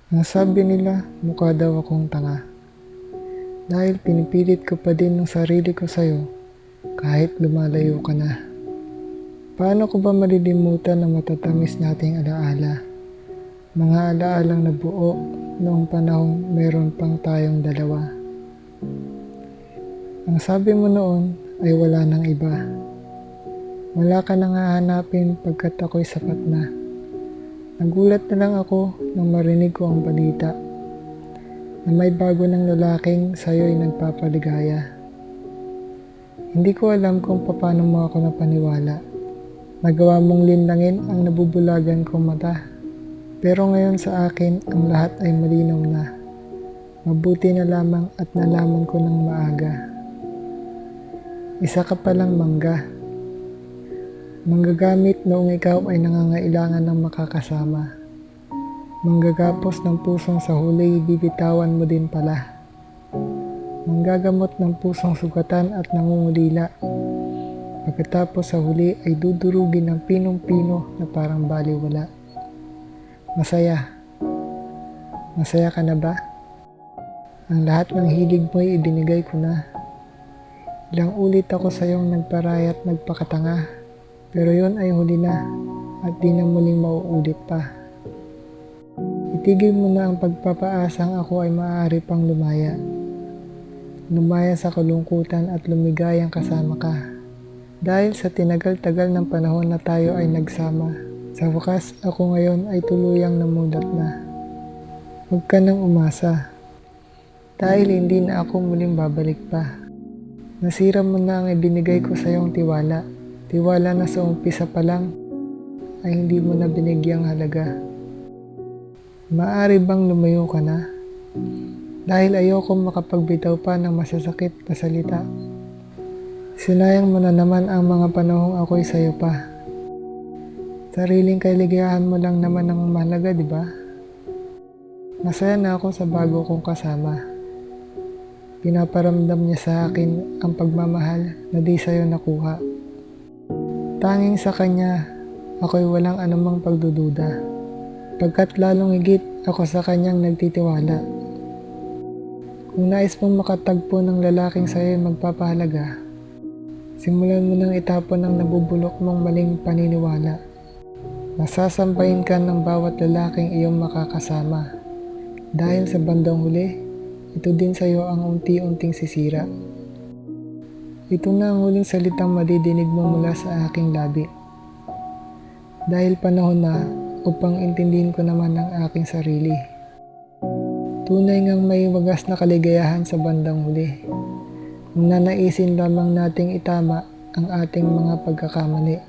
Ang sabi nila, mukha daw akong tanga. Dahil pinipilit ko pa din ng sarili ko sa'yo kahit lumalayo ka na. Paano ko ba malilimutan ang matatamis nating alaala? Mga alaalang nabuo noong panahong meron pang tayong dalawa. Ang sabi mo noon ay wala nang iba. Wala ka nang hahanapin pagkat ako'y sapat na. Nagulat na lang ako nang marinig ko ang balita na may bago ng lalaking sa'yo'y nagpapaligaya. Hindi ko alam kung paano mo ako napaniwala. Nagawa mong linlangin ang nabubulagan kong mata. Pero ngayon sa akin ang lahat ay malinaw na. Mabuti na lamang at nalaman ko ng maaga. Isa ka palang mangga. Manggagamit noong ikaw ay nangangailangan ng makakasama. Manggagapos ng pusong sa huli, bibitawan mo din pala. Manggagamot ng pusong sugatan at nangungulila. Pagkatapos sa huli ay dudurugin ng pinong-pino na parang baliwala. Masaya. Masaya ka na ba? Ang lahat ng hilig mo ay ibinigay ko na. Ilang ulit ako sa iyong nagparay at nagpakatanga. Pero yon ay huli na at di na muling mauulit pa. Itigil mo na ang pagpapaasang ako ay maaari pang lumaya. Lumaya sa kalungkutan at lumigayang kasama ka. Dahil sa tinagal-tagal ng panahon na tayo ay nagsama, sa wakas ako ngayon ay tuluyang namulat na. Huwag ka nang umasa. Dahil hindi na ako muling babalik pa. Nasira mo na ang ibinigay ko sa iyong tiwala. Tiwala na sa umpisa pa lang ay hindi mo na binigyang halaga. Maaari bang lumayo ka na? Dahil ayoko makapagbitaw pa ng masasakit na salita. Sinayang mo na naman ang mga panahong ako'y sayo pa. Sariling kaligayahan mo lang naman ang mahalaga, di ba? Masaya na ako sa bago kong kasama. Pinaparamdam niya sa akin ang pagmamahal na di sayo nakuha. Tanging sa kanya, ako'y walang anumang pagdududa. Pagkat lalong higit ako sa kanyang nagtitiwala. Kung nais mong makatagpo ng lalaking sa'yo magpapahalaga, simulan mo nang itapon ang nabubulok mong maling paniniwala. Masasampayin ka ng bawat lalaking iyong makakasama. Dahil sa bandang huli, ito din sa'yo ang unti-unting sisira. Ito na ang huling salitang madidinig mo mula sa aking labi. Dahil panahon na upang intindihin ko naman ang aking sarili. Tunay ngang may wagas na kaligayahan sa bandang huli. Kung nanaisin lamang nating itama ang ating mga pagkakamali.